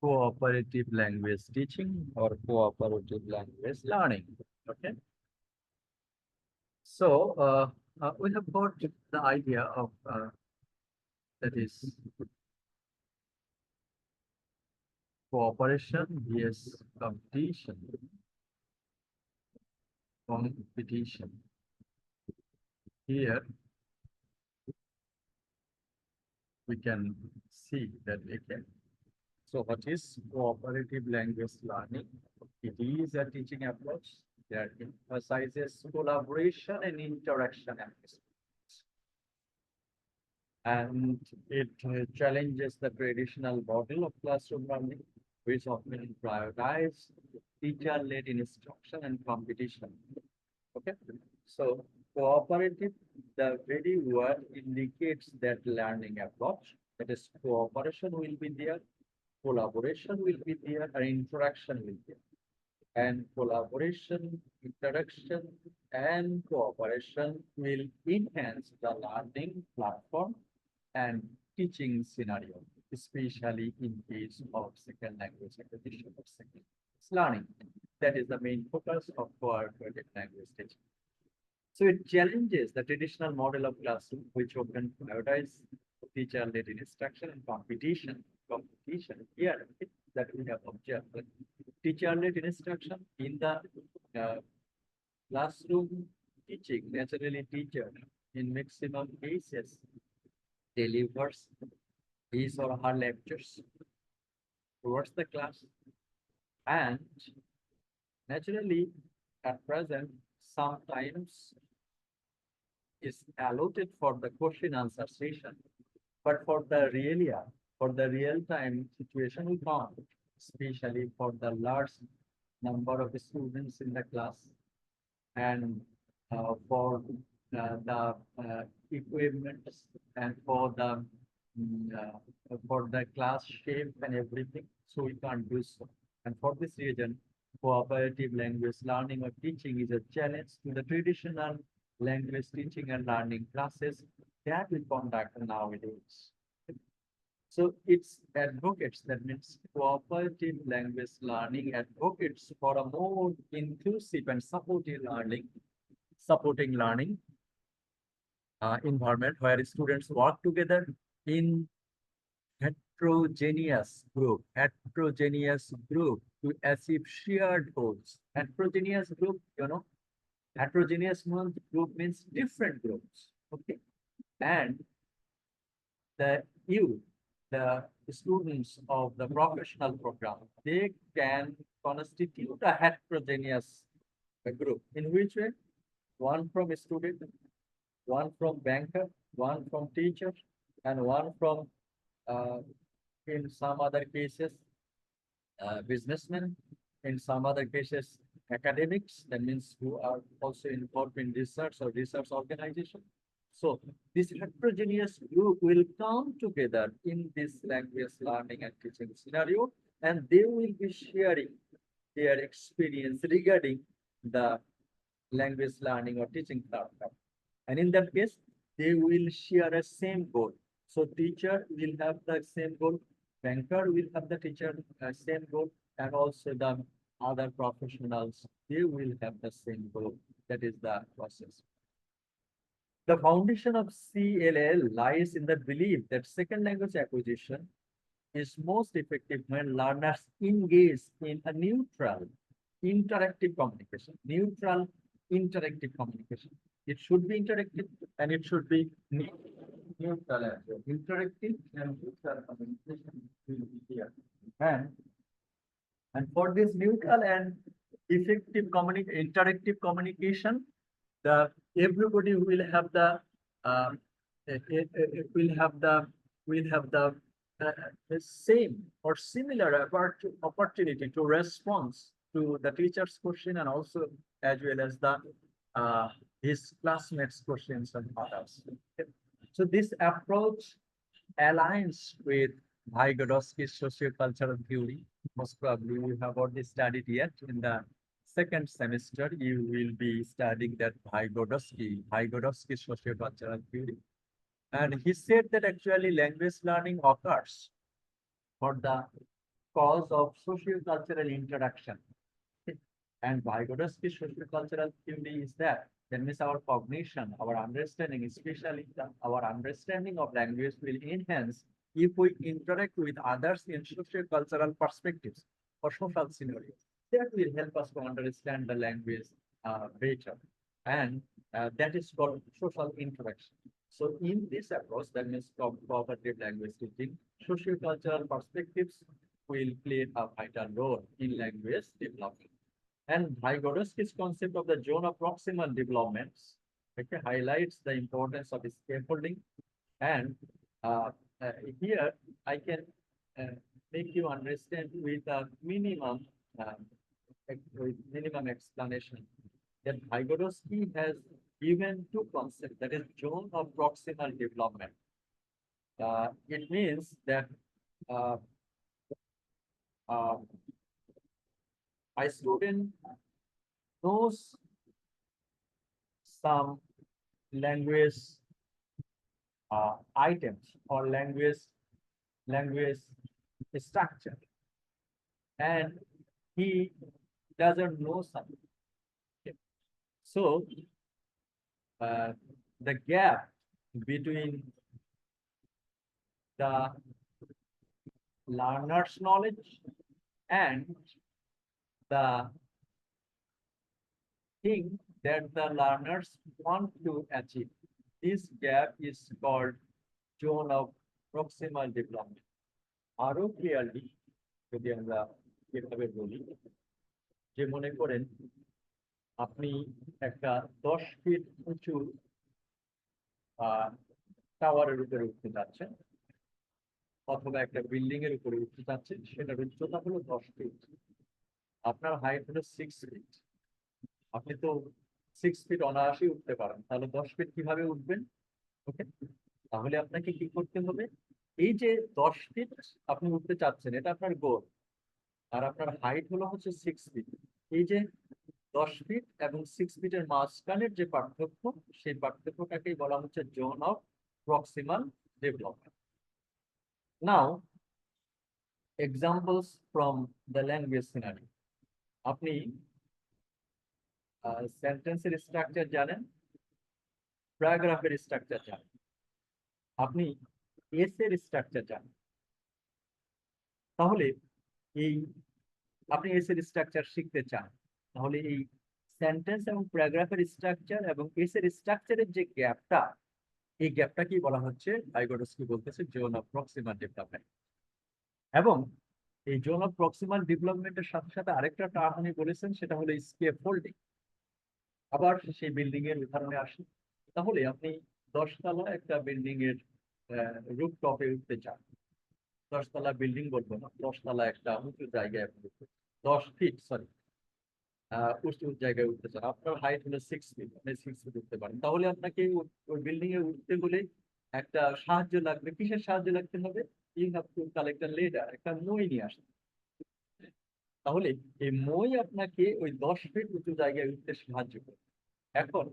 cooperative language teaching or cooperative language learning. Okay. So we have got the idea of that is cooperation, yes, competition, competition. Here we can see that again. So what is cooperative language learning? It is a teaching approach that emphasizes collaboration and interaction and it challenges the traditional model of classroom learning, which often prioritize teacher-led instruction and competition. Okay, so cooperative, the very word indicates that learning approach, that is cooperation will be there, collaboration will be there, and interaction will be there. And collaboration, interaction, and cooperation will enhance the learning platform and teaching scenario, especially in case of second language acquisition or second learning. That is the main focus of cooperative language teaching. So it challenges the traditional model of classroom, which often prioritize teacher-led instruction and competition. Competition here that we have observed. Teacher-led instruction in the classroom teaching, naturally teacher in maximum cases delivers his or her lectures towards the class, and naturally at present sometimes is allotted for the question answer session, but for the real time situation we found, especially for the large number of students in the class and for the equipment and for the class shape and everything, so we can't do so. And for this reason, cooperative language learning or teaching is a challenge to the traditional language teaching and learning classes that we conduct nowadays. So it's advocates, that means cooperative language learning advocates for a more inclusive and supporting learning environment where students work together in heterogeneous group to achieve shared goals. Heterogeneous group, heterogeneous group means different groups. Okay, and the students of the professional program, they can constitute a heterogeneous group. In which way? One from a student, one from banker, one from teacher, and one from, in some other cases, businessmen, in some other cases, academics, that means who are also involved in research or research organization. So this heterogeneous group will come together in this language learning and teaching scenario, and they will be sharing their experience regarding the language learning or teaching platform. And in that case, they will share a same goal. So teacher will have the same goal, banker will have the teacher same goal, and also the other professionals, they will have the same goal. That is the process. The foundation of CLL lies in the belief that second language acquisition is most effective when learners engage in a neutral, interactive communication. Neutral, interactive communication. It should be interactive and it should be neutral as well. Interactive and neutral communication will be here. And for this neutral and effective interactive communication, everybody will have the same or similar opportunity to respond to the teacher's question and also as well as the his classmates' questions and others. Okay. So this approach aligns with Vygotsky's socio-cultural theory. Most probably you have already studied yet in the second semester. You will be studying that Vygotsky's socio-cultural theory. And he said that actually language learning occurs for the cause of socio-cultural interaction. And Vygotsky's socio-cultural theory is that means our cognition, our understanding, especially our understanding of language will enhance if we interact with others in socio-cultural perspectives or social scenarios. That will help us to understand the language better. And that is called social interaction. So in this approach, that means cooperative language teaching, socio-cultural perspectives will play a vital role in language development. And Vygotsky's concept of the zone of proximal developments highlights the importance of scaffolding. And uh, here I can make you understand with a minimum explanation that Vygotsky has given two concepts, that is zone of proximal development. It means that uh, a student knows some language items or language structure, and he doesn't know something. So the gap between the learner's knowledge and the thing that the learners want to achieve, this gap is called zone of proximal development. আরো clearly যদি আমরা এভাবে বলি, যে মনে করেন আপনি একটা 10 ফিট উঁচু টাওয়ারের উপরে উঠতে যাচ্ছেন, অথবা একটা বিল্ডিং এর উপরে উঠতে যাচ্ছেন, সেটার উচ্চতা হলো 10 ফিট, আপনার হাইট হলো 6 ফিট। আপনি তো 6 ফিট অনায়াসেই উঠতে পারেন, তাহলে 10 ফিট কিভাবে উঠবেন? ওকে, তাহলে আপনাকে কি করতে হবে? এই যে 10 ফিট আপনি উঠতে চাচ্ছেন, এটা আপনার গোল, আর আপনার হাইট হলো হচ্ছে 6 ফিট। এই যে 10 ফিট এবং 6 ফিটের মাঝখানের যে পার্থক্য, সেই পার্থক্যটাকেই বলা হচ্ছে zone of proximal development. Now examples from the language scenery. আপনি সেন্টেন্সের স্ট্রাকচার জানেন, প্যারাগ্রাফের স্ট্রাকচার জানেন, আপনি এসের স্ট্রাকচার জানেন। তাহলে এই আপনি এসের স্ট্রাকচার শিখতে চান, তাহলে এই সেন্টেন্স এবং প্যারাগ্রাফের স্ট্রাকচার এবং এসের স্ট্রাকচারের যে গ্যাপটা, এই গ্যাপটাকেই বলা হচ্ছে, ভাইগোটস্কি বলতেছে, জোন অফ প্রক্সিমাল ডেভেলপমেন্ট। এবং এই জোন অফ প্রক্সিমাল ডেভেলপমেন্টের সাথে সাথে আরেকটা টার্ম উনি বলেছেন, সেটা হলো স্কেফোল্ডিং। আবার সেই বিল্ডিং এর উদাহরণে আসি, তাহলে আপনি 10 তলা একটা বিল্ডিং এর রুফ টপে উঠতে চান, 10 তলা বিল্ডিং বলবো না, 10 তলা একটা উঁচু জায়গায় 10 ফিট উঁচু জায়গায় উঠতে চান, আপনার হাইট হলো 6 ফিট, আপনি 6 ফিট উঠতে পারেন। তাহলে আপনাকে ওই বিল্ডিং এ উঠতে হলে একটা সাহায্য লাগবে। কিসের সাহায্য লাগতে হবে? You have to collect a ladder, একটা মই নিয়ে আসতে। তাহলে এই মই আপনাকে ওই 10 ফিট উঁচু জায়গায় উঠতে সাহায্য করবে। এখন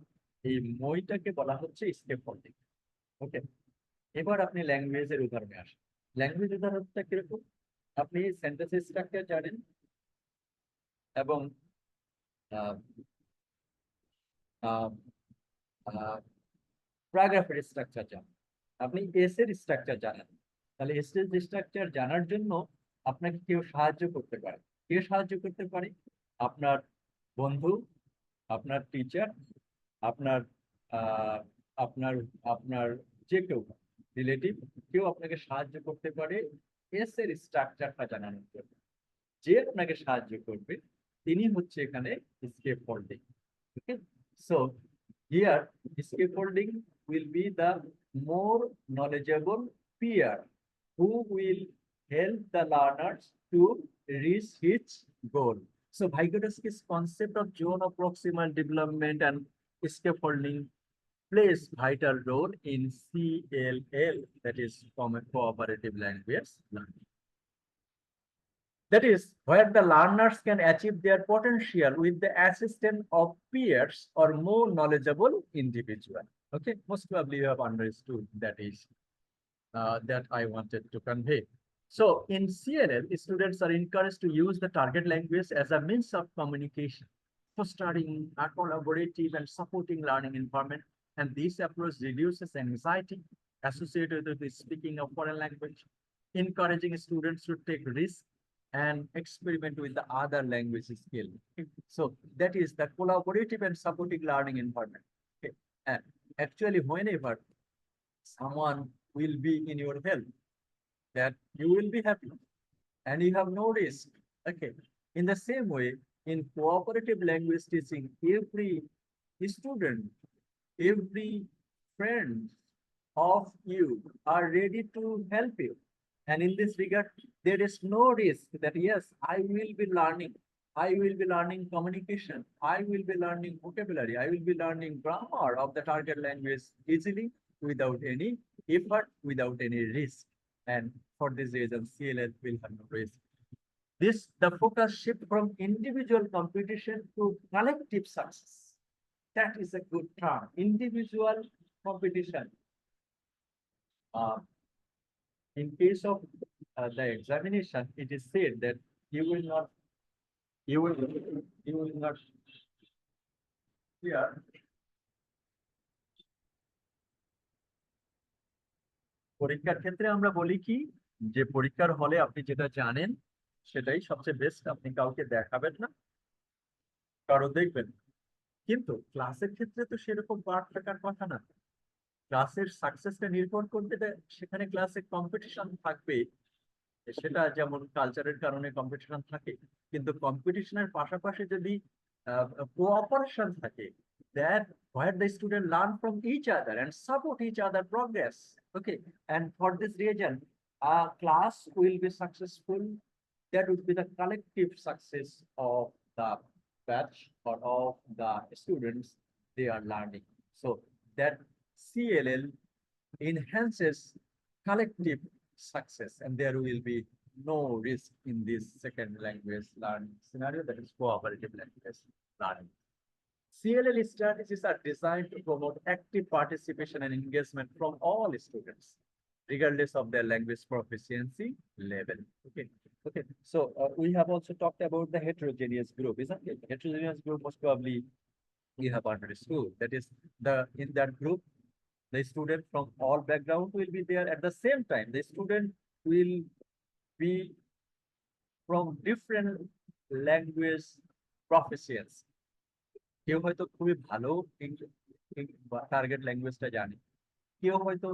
এই মইটাকে বলা হচ্ছে স্কেফোল্ডিং। ওকে, এবার আপনি ল্যাঙ্গুয়েজের উদাহরণে আসেন। ল্যাঙ্গুয়েজ উদাহরণটা কিরকম? আপনি সেন্টেন্স স্ট্রাকচার জানেন এবং প্যারাগ্রাফের স্ট্রাকচার জানেন, আপনি এসের স্ট্রাকচার জানেন। তাহলে এসের স্ট্রাকচার জানার জন্য আপনাকে কেউ সাহায্য করতে পারে। কে সাহায্য করতে পারে? আপনার বন্ধু, আপনার টিচার, আপনার আপনার আপনার যে কেউ রিলেটিভ, কেউ আপনাকে সাহায্য করতে পারে এসের স্ট্রাকচারটা জানানোর জন্য। যে আপনাকে সাহায্য করবে তিনি হচ্ছে এখানে scaffolding. Okay, so here scaffolding will be the more knowledgeable peer who will help the learners to reach his goal. So Vygotsky's concept of zone of proximal development and scaffolding plays vital role in CLL, that is cooperative language learning. That is where the learners can achieve their potential with the assistance of peers or more knowledgeable individual. Okay, most probably you have understood that is that I wanted to convey. So in CLL, students are encouraged to use the target language as a means of communication, fostering a collaborative and supporting learning environment. And this approach reduces anxiety associated with the speaking of foreign language, encouraging students to take risks and experiment with the other language skill. Okay. So that is the collaborative and supporting learning environment. Okay. And actually, whenever someone will be in your help, that you will be happy and you have no risk. Okay. In the same way, in cooperative language teaching, every student, every friend of you are ready to help you. And in this regard, there is no risk that yes, I will be learning. I will be learning communication. I will be learning vocabulary. I will be learning grammar of the target language easily without any effort, without any risk. And for this reason, CLL will have no risk. The focus shift from individual competition to collective success. That is a good term. Individual competition. Uh, in case of the examination, it is said that you will not, you will not fear পরীক্ষার ক্ষেত্রে আমরা বলি কি যে পরীক্ষার হলে আপনি যেটা জানেন সেটাই সবচেয়ে বেস্ট, আপনি কাউকে দেখাবেন না, কারো দেখবেন। কিন্তু ক্লাসের ক্ষেত্রে তো সেরকম পার্ট থাকার কথা না। ক্লাসের সাকসেসটা নির্ভর করবে, সেখানে ক্লাসে কম্পিটিশন থাকবে, সেটা যেমন কালচারের কারণে কম্পিটিশন থাকে, কিন্তু কম্পিটিশনের পাশাপাশি যদি কোঅপারেশন থাকে, that where the student learn from each other and support each other progress. Okay, and for this reason, class will be successful. That would be the collective success of the batch or of the students they are learning. So that CLL enhances collective success, and there will be no risk in this second language learning scenario, that is cooperative language learning. CLL strategies are designed to promote active participation and engagement from all students, regardless of their language proficiency level. Okay. Okay. So we have also talked about the heterogeneous group, isn't it? Heterogeneous group most probably you have understood. That is in that group, the student from all background will be there. At the same time, the student will be from different language proficiency. কেউ হয়তো খুবই ভালো target ল্যাঙ্গুয়েজটা জানে, কেউ হয়তো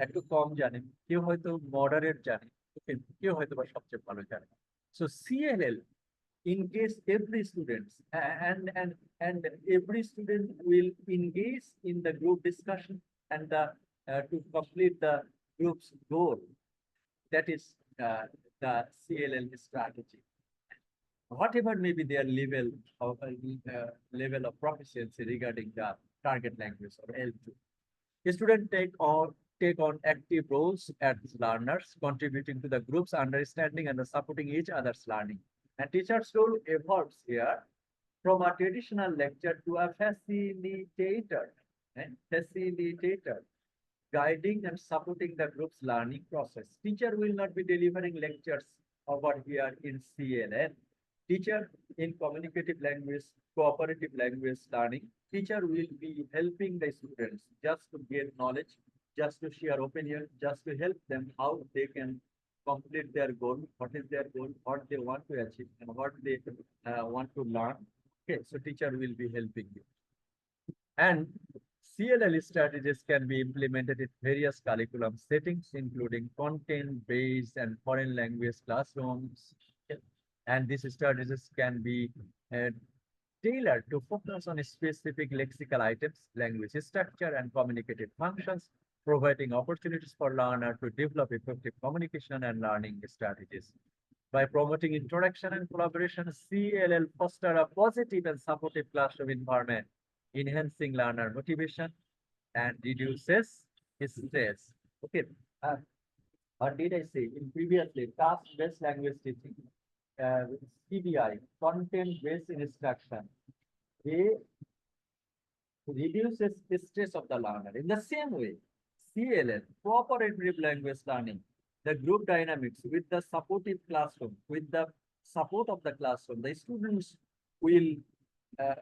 একটু কম জানে, কেউ হয়তো মডারেট জানে, কেউ হয়তো বা সবচেয়ে ভালো জানে। So CLL engage every students, and every student will engage in the group discussion and to complete the group's goal. That is the CLL strategy. Whatever may be their level of proficiency regarding the target language or L2. Students take on active roles as learners, contributing to the group's understanding and supporting each other's learning. And teacher's role evolves here from a traditional lecture to a facilitator, guiding and supporting the group's learning process. Teacher will not be delivering lectures over here in CLL. Teacher in communicative language, cooperative language learning, teacher will be helping the students just to get knowledge, just to share opinion, just to help them how they can complete their goal, what is their goal, what they want to achieve, and what they want to learn. Okay, so teacher will be helping you. And CLL strategies can be implemented in various curriculum settings, including content-based and foreign language classrooms. And these strategies can be tailored to focus on specific lexical items, language structure, and communicative functions, providing opportunities for learners to develop effective communication and learning strategies. By promoting interaction and collaboration, CLL foster a positive and supportive classroom environment, enhancing learner motivation and reduces stress. Okay. What did I say in previously? Task-based language teaching, CBI, content-based instruction, it reduces the stress of the learner. In the same way, CLL, cooperative language learning, the group dynamics, with the supportive classroom, with the support of the classroom, the students will uh,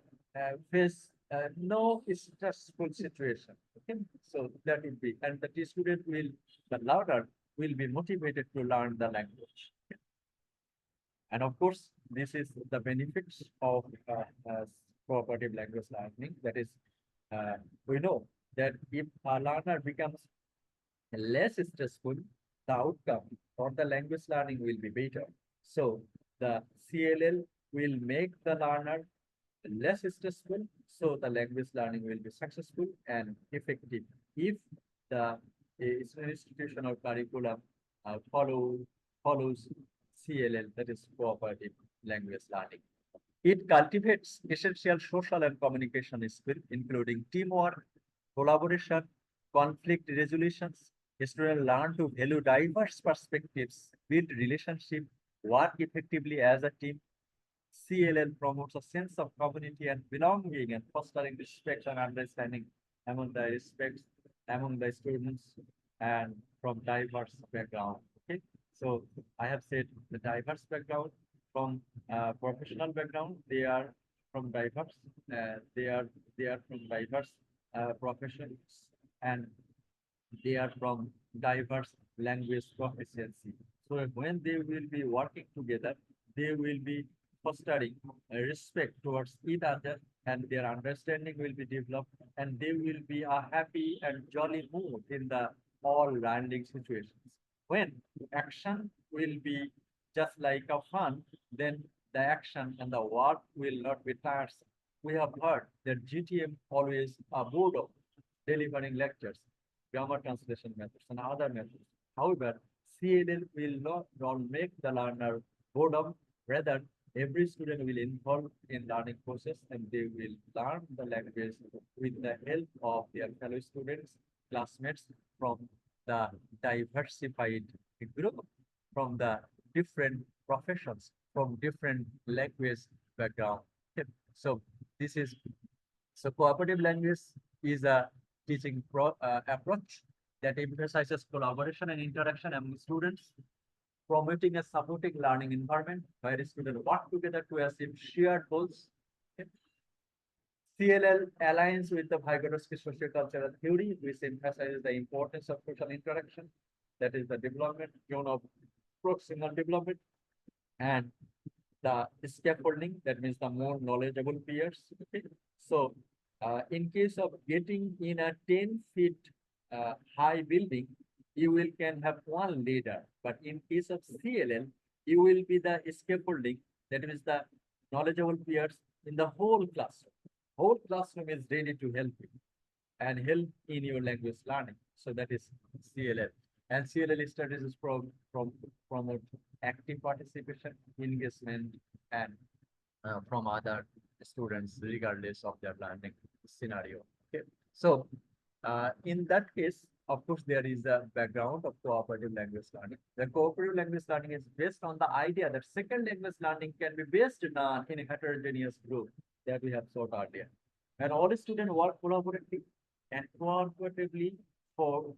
face no stressful situation. Okay, so that would be, and the student will, the learner will be motivated to learn the language. And of course, this is the benefits of cooperative language learning. That is, we know that if a learner becomes less stressful, the outcome or the language learning will be better. So the CLL will make the learner less stressful, so the language learning will be successful and effective if the institution or curriculum follows CLL, that is cooperative language learning. It cultivates essential social and communication skills, including teamwork, collaboration, conflict resolutions. Students learn to value diverse perspectives, build relationships, work effectively as a team. CLL promotes a sense of community and belonging and fostering respect and understanding among the students and from diverse background. Okay, so I have said the diverse background from professional background. They are from diverse. They are from diverse professions, and they are from diverse language proficiency. So when they will be working together, they will be fostering respect towards each other, and their understanding will be developed, and they will be a happy and jolly mood in the all learning situations. When action will be just like a fun, then the action and the work will not be tiresome. We have heard that GTM always a board of delivering lectures, grammar translation methods, and other methods. However, CLL will not make the learner boredom. Rather, every student will involve in learning process, and they will learn the language with the help of their fellow students, classmates from the diversified group, from the different professions, from different language background. Okay. So this is, so cooperative language is a teaching approach that emphasizes collaboration and interaction among students, promoting a supporting learning environment where students work together to achieve shared goals. Okay. CLL aligns with the Vygotsky sociocultural theory, which emphasizes the importance of social interaction, that is the development, zone of proximal development, and the scaffolding, that means the more knowledgeable peers. Okay. So in case of getting in a 10 feet high building, you will can have one leader. But in case of CLL, you will be the scaffolding, that means the knowledgeable peers in the whole classroom. Whole classroom is ready to help you and help in your language learning. So that is CLL. And CLL studies is from promote active participation, engagement, and from other students, regardless of their learning scenario. Okay. So in that case, of course, there is a background of cooperative language learning. The cooperative language learning is based on the idea that second language learning can be based on in a heterogeneous group that we have sought earlier. And all students work collaboratively and cooperatively for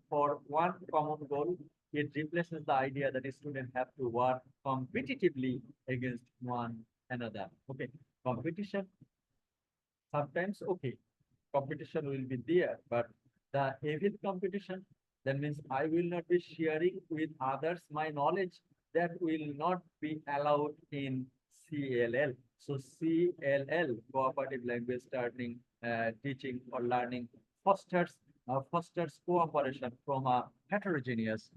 one common goal. It replaces the idea that students have to work competitively against one another. Okay, competition sometimes, okay, competition will be there, but the heavy competition, that means I will not be sharing with others my knowledge, that will not be allowed in CLL. So CLL, cooperative language learning, teaching or learning, fosters cooperation from a heterogeneous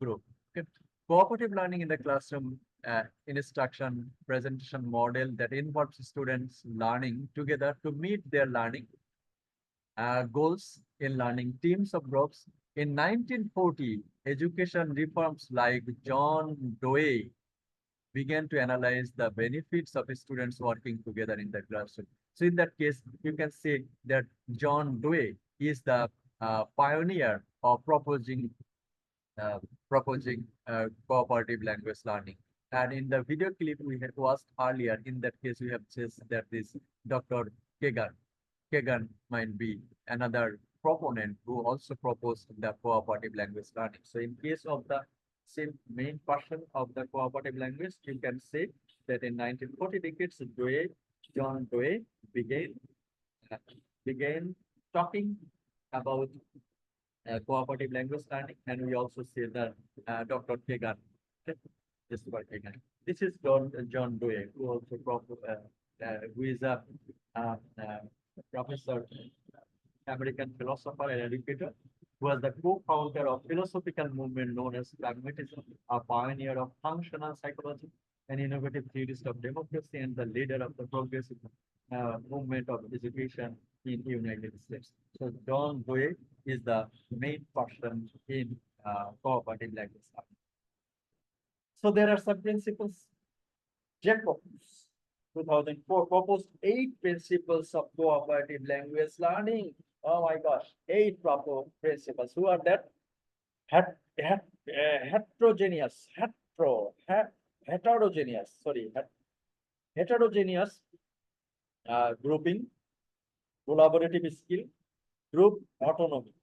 group. Okay. Cooperative learning in the classroom instruction presentation model that involves students learning together to meet their learning goals in learning teams of groups. In 1940, education reforms like John Dewey began to analyze the benefits of students working together in the classroom. So in that case, you can say that John Dewey is the pioneer of uh, proposing cooperative language learning. And in the video clip we had watched earlier, in that case, we have said that this Dr. Kagan might be another proponent who also proposed the cooperative language learning. So in case of the same main person of the cooperative language, you can say that in 1940 decades, John Dewey began uh, began talking about cooperative language learning, and we also say that Dr. Kagan, this is Kagan. This is John Dewey, who also who is a uh, uh, professor, American philosopher and educator, who was the co-founder of philosophical movement known as pragmatism, a pioneer of functional psychology, an innovative theorist of democracy, and the leader of the progressive movement of education in United States. So John Dewey is the main person in cooperative language learning. So there are some principles. Jacobs, 2004, proposed 8 principles of cooperative language learning. Oh my gosh, 8 proper principles. Who are that? Heterogeneous, heterogeneous grouping, collaborative skill, group autonomy,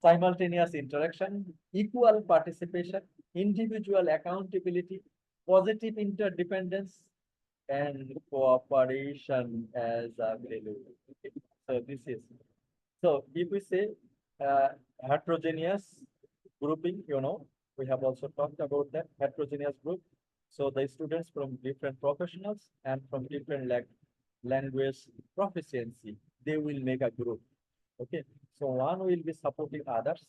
simultaneous interaction, equal participation, individual accountability, positive interdependence, and cooperation as a value. Okay. So this is, so if we say heterogeneous grouping, we have also talked about that heterogeneous group. So the students from different professionals and from different language proficiency, they will make a group. Okay, so one will be supporting others,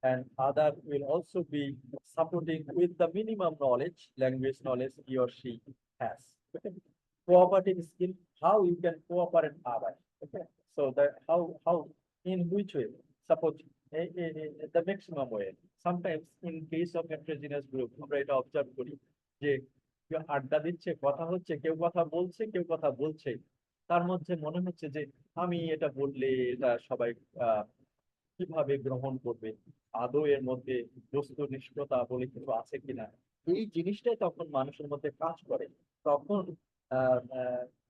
and other will also be supporting with the minimum knowledge, language knowledge he or she has. Okay, cooperative skill, how you can cooperate others. Okay, so that how in which way? Suppose the maximum way. Sometimes in case of heterogeneous group, আমরা এটা observe করি যে কেউ আড্ডা দিচ্ছে, কথা হচ্ছে, কেউ কথা বলছে, কেউ কথা বলছে, তার মধ্যে মনে হচ্ছে যে আমি এটা বললে এটা সবাই কিভাবে গ্রহণ করবে, আদৌ এর মধ্যে বস্তুনিষ্ঠতা বলে কিছু আছে কিনা, এই জিনিসটাই তখন মানুষের মধ্যে কাজ করে। তখন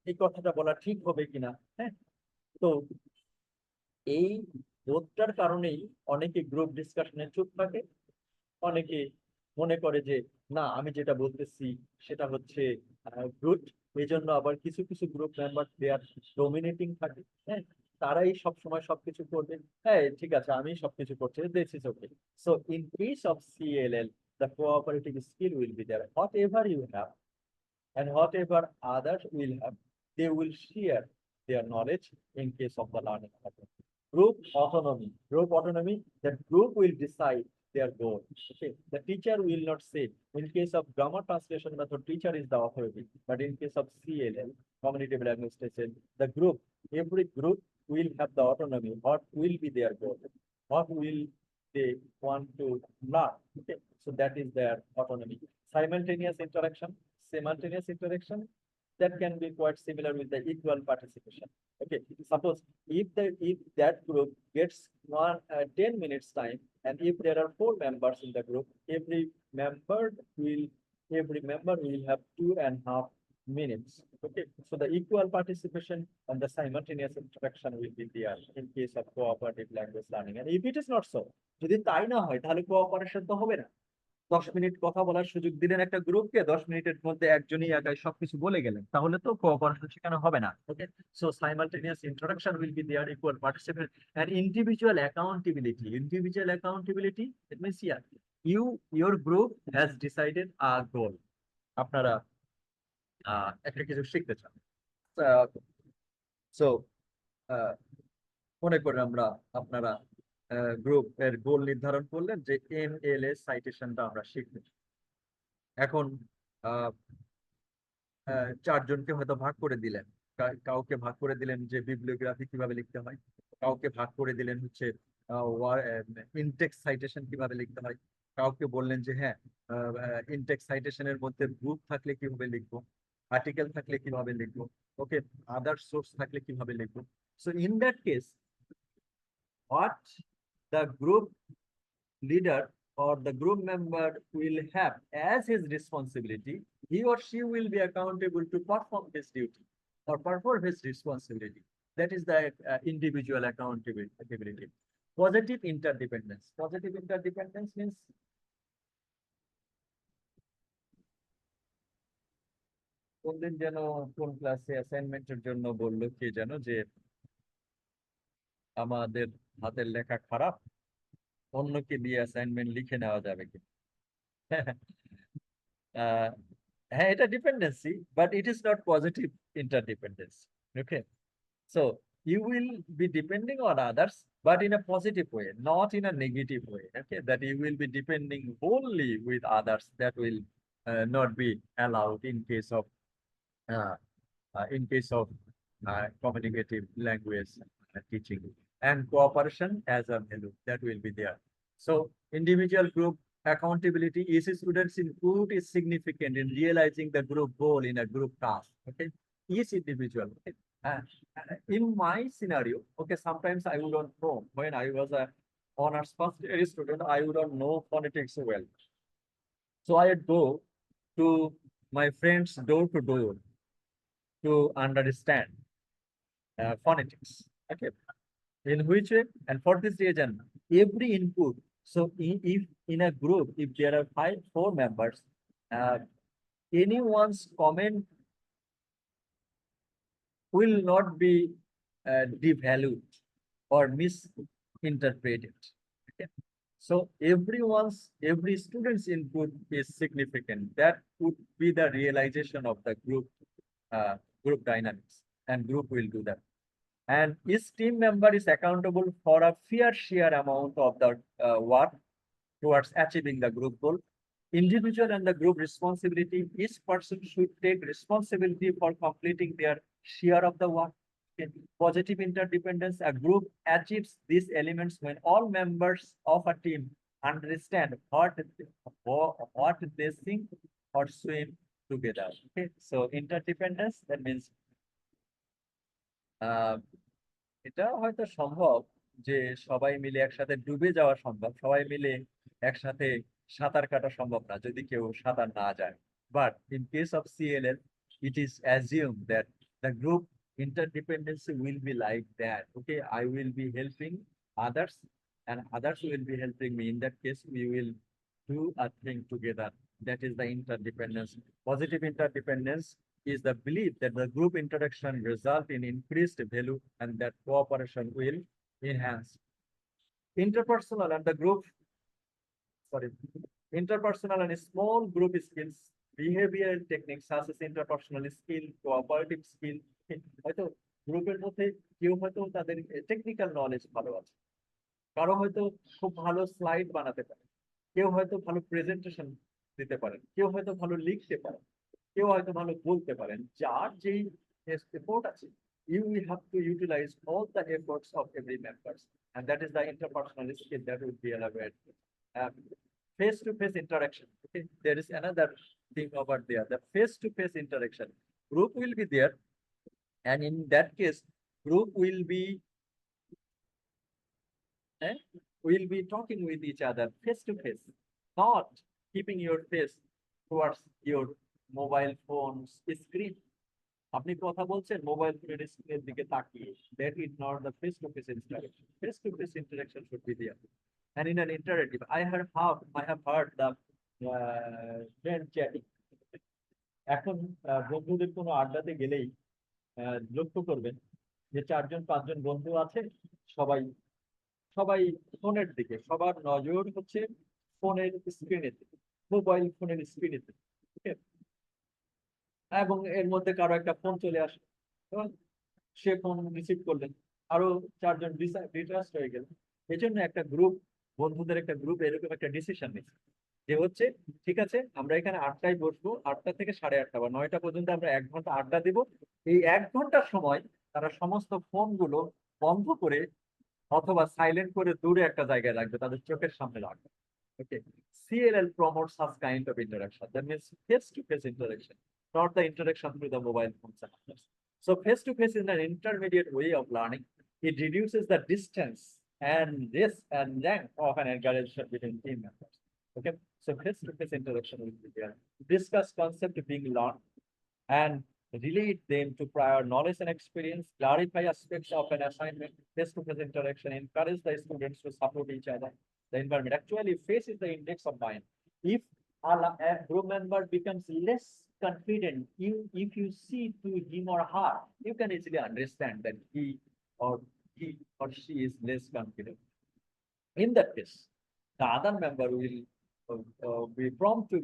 এই কথাটা বলা ঠিক হবে কিনা, হ্যাঁ। তো এই বোধটার কারণেই অনেকে গ্রুপ ডিসকাশনে চুপ থাকে, অনেকে মনে করে যে না আমি যেটা বলতেছি সেটা হচ্ছে গুড, এই জন্য আবার কিছু কিছু গ্রুপ মেম্বার দেয়ার ডোমিনেটিং থাকে, হ্যাঁ, তারাই সবসময় সবকিছু করবে, হ্যাঁ ঠিক আছে আমি সবকিছু করছি, this is okay. So in case of CLL, the cooperative skill will be there. Whatever you have and whatever others will have, they will share their knowledge in case of the learning. Group autonomy, that group will decide their goal. Okay, the teacher will not say. In case of grammar translation method, teacher is the authority, but in case of CLL, cognitive language testing, the group, every group will have the autonomy. What will be their goal? What will they want to learn? Okay, so that is their autonomy. Simultaneous interaction, that can be quite similar with the equal participation. Okay, suppose if that group gets 10 minutes time, and if there are 4 members in the group, every member will have 2.5 minutes. Okay, so the equal participation and the simultaneous interaction will be there in case of cooperative language learning. And if it is not so, যদি তাই না হয় তাহলে cooperation তো হবে না। 10 minute কথা বলার সুযোগ দিলেন একটা গ্রুপকে, 10 মিনিটের মধ্যে একজনই একাই সবকিছু বলে গেলেন, তাহলে তো কোঅপারেশন সেখানে হবে না। Okay, so simultaneous interaction will be there, equal participation and individual accountability. It means your group has decided a goal, আপনারা একটা কিছু শিখতে চান। সো মনে করেন আপনারা গ্রুপ এর গোল নির্ধারণ করলেন যে এমএলএস সাইটেশনটা আমরা শিখব। এখন 4 জনকে হয়তো ভাগ করে দিলেন, কাউকে ভাগ করে দিলেন যে বিবলিওগ্রাফি কিভাবে লিখতে হয়, কাউকে ভাগ করে দিলেন হচ্ছে ইনটেক্স সাইটেশন কিভাবে লিখতে হয়, কাউকে বললেন যে হ্যাঁ ইনটেক্স সাইটেশনের মধ্যে গ্রুপ থাকলে কিভাবে লিখবো, আর্টিকেল থাকলে কিভাবে লিখবো, ওকে আদার সোর্স থাকলে কিভাবে লিখবো। So in that case, what the group leader or the group member will have as his responsibility, he or she will be accountable to perform his duty or perform his responsibility. That is the individual accountability. Positive interdependence. Positive interdependence means কোনদিন যেন কোন ক্লাসে অ্যাসাইনমেন্টের জন্য বললো কে যেন যে আমাদের হাতের লেখা খারাপ, অন্যকে দিয়ে অ্যাসাইনমেন্ট লিখে নেওয়া যাবে কি? আহ, হ্যাঁ, এটা dependency, but it is not positive interdependence. Okay, so you will be depending on others, but in a positive way, not in a negative way. Okay, that you will be depending wholly with others. That will not be allowed uh, in case of communicative language teaching, and cooperation as a value that will be there. So individual group accountability is students input is significant in realizing the group goal in a group task. Okay, each individual. Okay? In my scenario, okay, sometimes I wouldn't know. When I was a honors first year student, I wouldn't know phonetics well, so I would go to my friends door to door to understand phonetics. Okay, in which way? And for this reason, every input. So if in a group, if there are four members, uh, anyone's comment will not be devalued or misinterpreted. Okay? So every student's input is significant. That would be the realization of the group dynamics, and group will do that. And each team member is accountable for a fair share amount of the work towards achieving the group goal. Individual and the group responsibility, each person should take responsibility for completing their share of the work. Okay. Positive interdependence, a group achieves these elements when all members of a team understand what they think or swim together. Okay, so interdependence, that means এটা হয়তো সম্ভব যে সবাই মিলে একসাথে ডুবে যাওয়া সম্ভব, সবাই মিলে একসাথে সাঁতার কাটা সম্ভব না যদি কেউ সাঁতার না যায়। But in case of CLL, it is assumed that the group interdependency will be like that. Okay, I will be helping others and others will be helping me. In that case, we will do a thing together. That is the interdependence. Positive interdependence is the belief that the group interaction result in increased value and that cooperation will enhance. Interpersonal and the group, sorry, interpersonal and small group skills, behavioral techniques such as interpersonal skill, cooperative skill. হয়তো গ্রুপের মধ্যে কেউ হয়তো তাদের technical knowledge ভালো আছে, কারো হয়তো খুব ভালো স্লাইড বানাতে পারে, কেউ হয়তো ভালো প্রেজেন্টেশন দিতে পারেন, কেউ হয়তো ভালো লিখতে পারেন, কেউ হয়তো ভালো বলতে পারেন। যার যেই এফোর্ট আছে, you will have to utilize all the efforts of every members, and that is the interpersonal skill that will be elaborated. Face-to-face interaction. Okay, there is another thing over there. The face-to-face interaction. Group will be there, and in that case, group will be talking with each other face to face, not keeping your face towards your mobile phone's screen. আপনি কথা বলছেন mobile ফোনের স্ক্রিনের দিকে তাকিয়ে, that is not the face to face interaction. Face to face interaction should be there. And in an interactive, I have heard the friend chatting. এখন বন্ধুদের কোনো আড্ডাতে গেলেই লক্ষ্য করবেন যে 4-5 বন্ধু আছে, সবাই সবাই ফোনের দিকে, সবার নজর হচ্ছে ফোনের স্ক্রিনের দিকে, মোবাইল ফোনের স্ক্রিনের দিকে। এবং এর মধ্যে কারো একটা ফোন চলে আসে এবং সে ফোন রিসিভ করলেন, আরো 4 ডিটাস্ট হয়ে গেল। এই জন্য একটা গ্রুপ, বন্ধুদের একটা গ্রুপ এরকম একটা ডিসিশন নিচ্ছে যে হচ্ছে ঠিক আছে, আমরা এখানে 8টায় বসবো, 8টা থেকে 8:30 বা 9টা পর্যন্ত আমরা 1 ঘন্টা আড্ডা দিব। এই 1 ঘন্টার সময় তারা সমস্ত ফোনগুলো বন্ধ করে অথবা সাইলেন্ট করে দূরে একটা জায়গায় রাখবে, তাদের চোখের সামনে রাখবে। Okay, CLL promotes such kind of interaction. That means face-to-face interaction, not the interaction through the mobile phones and others. So face-to-face is an intermediate way of learning. It reduces the distance and risk and rank of an interaction between team members. Okay, so face-to-face interaction will be there. Discuss concept being learned and relate them to prior knowledge and experience, clarify aspects of an assignment, face-to-face interaction, encourage the students to support each other. The environment actually face is the index of mind. If a group member becomes less confident, if you see to him or her, you can easily understand that or he or she is less confident. In that case, the other member will be prompt to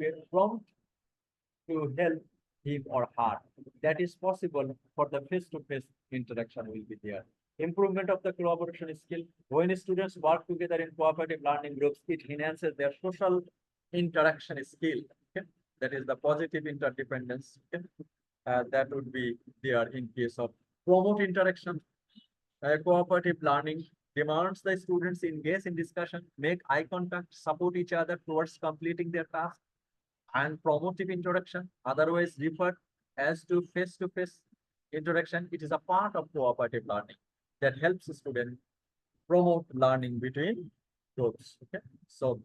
help him or her. That is possible for the face-to-face interaction will be there. Improvement of the collaboration skill. When students work together in cooperative learning groups, it enhances their social interaction skill. Okay? That is the positive interdependence. Okay? That would be there in case of promote interaction. Cooperative learning demands the students engage in discussion, make eye contact, support each other towards completing their task, and promotive interaction, otherwise referred as to face-to-face interaction. It is a part of cooperative learning that helps students promote learning between groups. Okay, so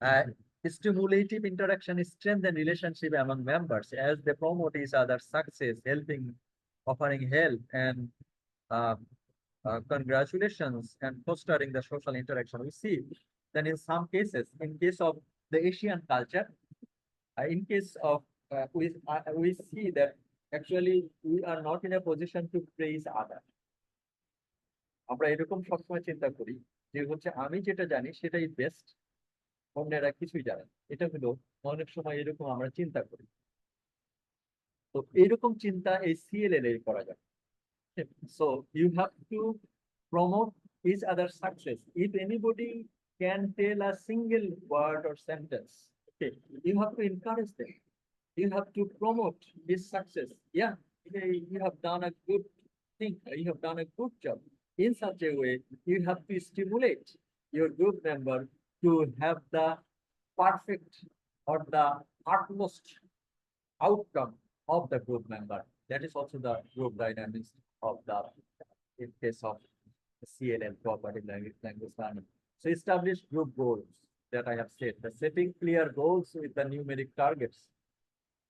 uh, stimulative interaction strengthens relationship among members as they promote each other's success, offering help and uh, congratulations and fostering the social interaction. We see that in some cases, in case of the Asian culture, in case of we see that actually we are not in a position to praise other. আমরা এরকম সবসময় চিন্তা করি যে হচ্ছে আমি যেটা জানি সেটাই বেস্ট, অন্যরা কিছুই জানে। এটা হলো অনেক সময় এরকম আমরা চিন্তা করি। তো এরকম চিন্তা এই সিএলএল এ করা যায়। So you have to promote each other's success. If anybody can tell a single word or sentence, okay, you have to encourage them. You have to promote his success. Yeah, you have done a good thing. You have done a good job. In such a way, you have to stimulate your group member to have the perfect or the utmost outcome of the group member. That is also the group dynamics of the in case of CLL, cooperative language learning. So establish group goals that I have said. The setting clear goals with the numeric targets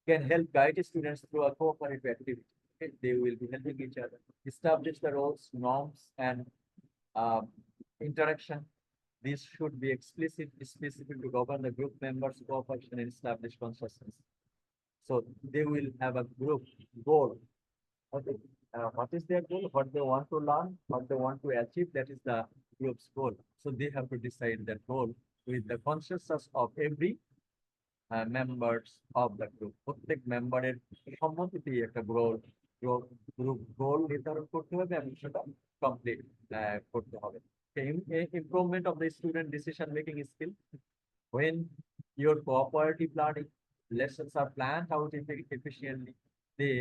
can help guide students through a cooperative activity. Okay? They will be helping each other. Establish the roles, norms, and interaction. This should be specific to govern the group members' cooperation and establish consciousness. So they will have a group goal. Okay. What is their goal? What they want to learn, what they want to achieve, that is the group's goal. So they have to decide that goal with the consciousness of every members of the group. প্রত্যেক মেম্বারের সম্মতিতে একটা group গোল নির্ধারণ করতে হবে এবং সেটা complete করতে হবে। Improvement of the student decision making skill. When your cooperative learning lessons are planned out efficiently, they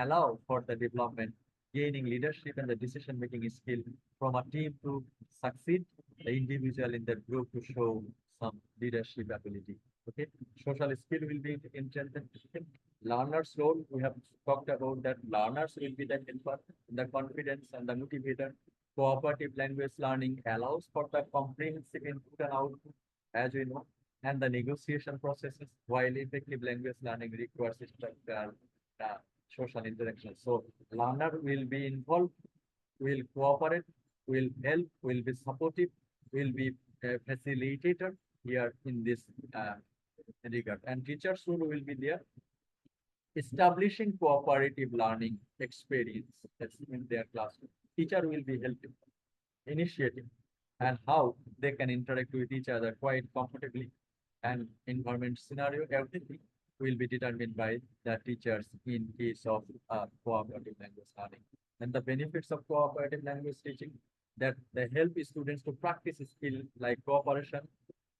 allow for the development, gaining leadership and the decision making skill from a team to succeed, the individual in the group to show some leadership ability. Okay, social skill will be intended. Learners role, we have talked about that learners will be the helper, the confidence and the motivator. Cooperative language learning allows for the comprehensive input and output, as we know, and the negotiation processes, while effective language learning requires structural social interaction. So learner will be involved, will cooperate, will help, will be supportive, will be a facilitator here in this regard. And teachers will be there, establishing cooperative learning experience that's in their classroom. Teacher will be helping, initiating, and how they can interact with each other quite comfortably. And environment scenario, everything will be determined by the teachers in case of cooperative language learning. And the benefits of cooperative language teaching, that they help students to practice skill like cooperation,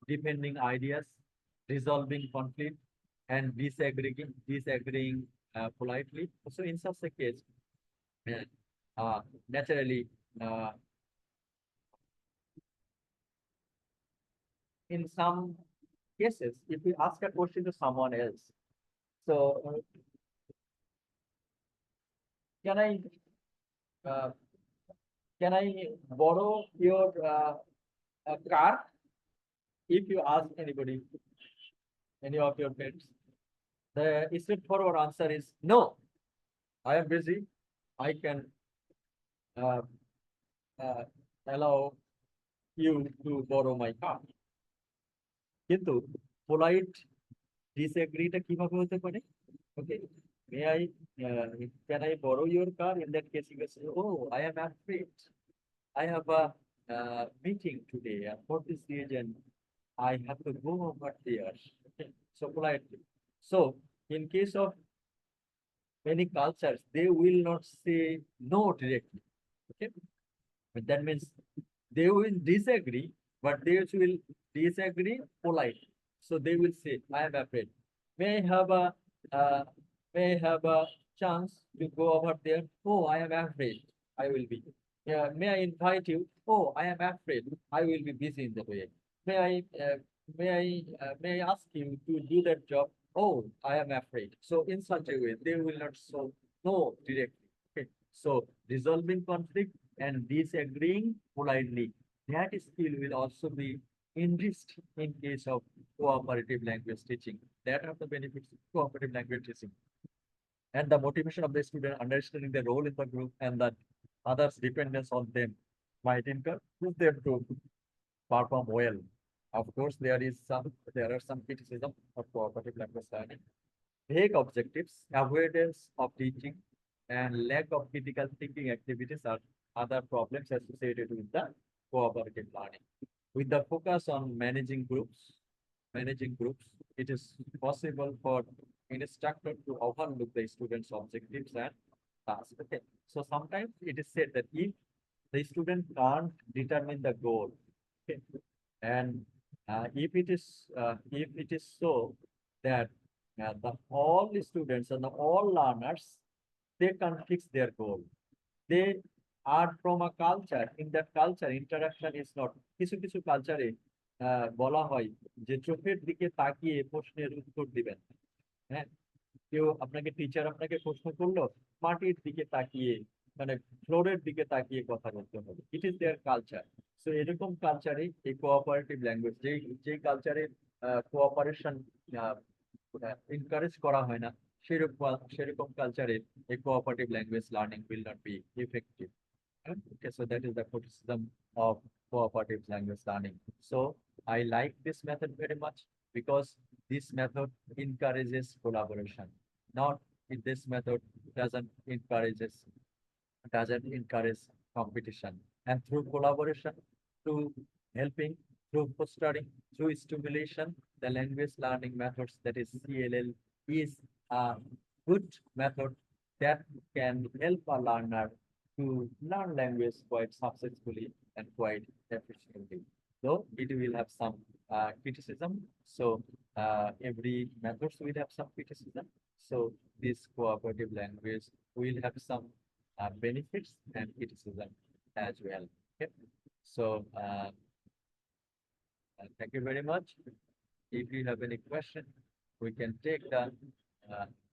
defending ideas, resolving conflict, and disagreeing politely. So in such a case, naturally, in some cases, if we ask a question to someone else, so can I borrow your car? If you ask anybody, any of your friends, the straightforward answer is no. I am busy. I can uh, uh, allow you to borrow my car. কিন্তু polite disagreeটা কিভাবে হতে পারে? Okay, may I, uh, can I borrow your car? In that case, you can say, oh, I am afraid. I have a meeting today, and for this reason, I have to go over there. Okay, so politely. So, in case of many cultures, they will not say no directly. Okay, but that means they will disagree, but they will disagree politely. So they will say, I am afraid. May I have a uh, may I have a chance to go over there? Oh, I am afraid. I will be. Yeah, may I invite you? Oh, I am afraid. I will be busy in the way. May I may I ask you to do that job? Oh, I am afraid. So in such a way, they will not so no directly. Okay. So resolving conflict and disagreeing politely, that skill will also be enriched in case of cooperative language teaching. That are the benefits of cooperative language teaching. And the motivation of the student understanding their role in the group and that others' dependence on them might encourage them to perform well. Of course, there are some criticism of cooperative language learning. Vague objectives, avoidance of teaching, and lack of critical thinking activities are other problems associated with the cooperative learning. With the focus on managing groups, it is possible for instructor to overlook the students' objectives and tasks. Okay. So sometimes it is said that if the student can't determine the goal, okay, and if it is so that the all students and the all learners they can fix their goal. They are from a culture. In that culture, interaction is not. কিছু কিছু কালচারে বলা হয় যে চোখের দিকে তাকিয়ে প্রশ্নের উত্তর দিবেন। হ্যাঁ, কেউ আপনাকে টিচার আপনাকে প্রশ্ন করলো মাটির দিকে তাকিয়ে মানে ফ্লোরের দিকে তাকিয়ে কথা বলতে হবে। It is there culture. So এরকম কালচারে এই কোঅপারেটিভ ল্যাঙ্গুয়েজ যে কালচারে কোঅপারেশন এনকারেজ করা হয় না সেরকম কালচারে এই cooperative language learning will not be effective. Okay, so that is the criticism of cooperative language learning. So I like this method very much because this method encourages collaboration. Not in this method doesn't encourage competition. And through collaboration, through helping, through fostering, through stimulation, the language learning methods that is CLL is a good method that can help a learner to learn language quite successfully and quite efficiently. Though it will have some criticism. So every methods will have some criticism. So this cooperative language will have some benefits and criticism as well. Okay. So thank you very much. If you have any question, we can take the